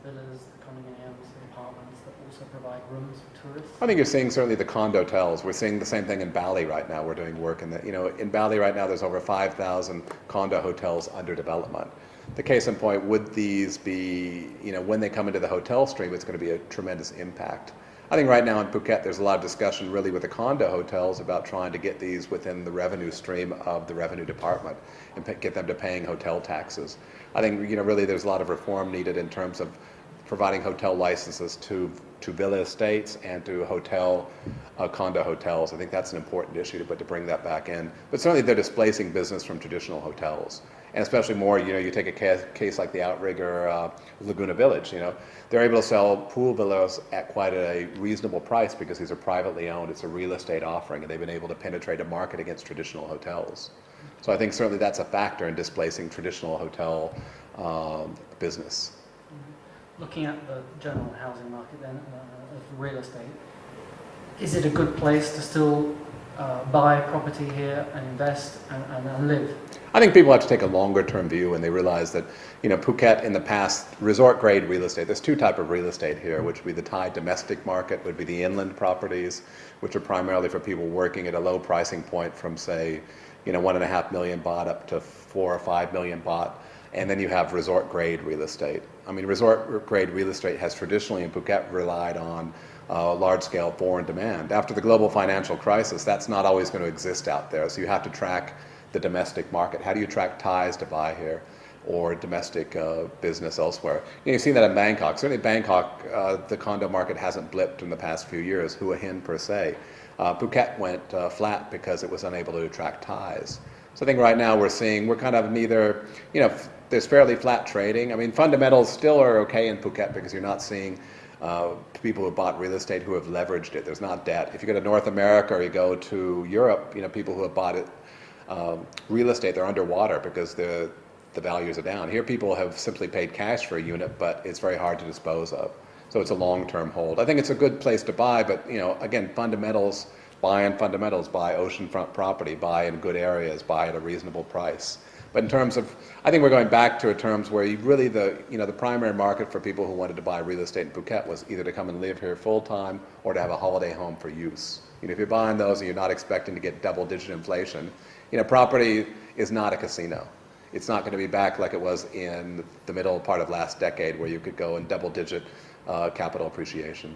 villas, the condominiums, the apartments that also provide rooms for tourists? I think you're seeing certainly the condotels. We're seeing the same thing in Bali right now. We're doing work in the, in Bali right now there's over 5,000 condo hotels under development. The case in point, would these be, when they come into the hotel stream, it's going to be a tremendous impact. I think right now in Phuket there's a lot of discussion really with the condo hotels about trying to get these within the revenue stream of the revenue department and get them to paying hotel taxes. I think really there's a lot of reform needed in terms of providing hotel licenses to villa estates and to condo hotels. I think that's an important issue to bring that back in. But certainly they're displacing business from traditional hotels. And especially more, you take a case like the Outrigger Laguna Village, they're able to sell pool villas at quite a reasonable price because these are privately owned. It's a real estate offering, and they've been able to penetrate a market against traditional hotels. So I think certainly that's a factor in displacing traditional hotel business. Looking at the general housing market then, of real estate, is it a good place to still buy property here and invest and live? I think people have to take a longer term view when they realize that, Phuket in the past, resort grade real estate, there's two types of real estate here, which would be the Thai domestic market, would be the inland properties, which are primarily for people working at a low pricing point from say, 1.5 million baht up to 4 or 5 million baht. And then you have resort grade real estate. I mean, resort grade real estate has traditionally in Phuket relied on large scale foreign demand. After the global financial crisis, that's not always going to exist out there. So you have to track the domestic market. How do you attract Thais to buy here or domestic business elsewhere? You've seen that in Bangkok. Certainly Bangkok, the condo market hasn't blipped in the past few years, Hua Hin per se. Phuket went flat because it was unable to attract Thais. So I think right now we're kind of neither, there's fairly flat trading. I mean, fundamentals still are okay in Phuket because you're not seeing people who have bought real estate who have leveraged it. There's not debt. If you go to North America or you go to Europe, people who have bought it, real estate, they're underwater because the values are down. Here people have simply paid cash for a unit, but it's very hard to dispose of. So it's a long-term hold. I think it's a good place to buy, but again, fundamentals, buy on fundamentals, buy oceanfront property, buy in good areas, buy at a reasonable price. But in terms of, I think we're going back to terms where really the primary market for people who wanted to buy real estate in Phuket was either to come and live here full-time or to have a holiday home for use. If you're buying those and you're not expecting to get double-digit inflation, property is not a casino. It's not going to be back like it was in the middle part of last decade where you could go in double-digit capital appreciation.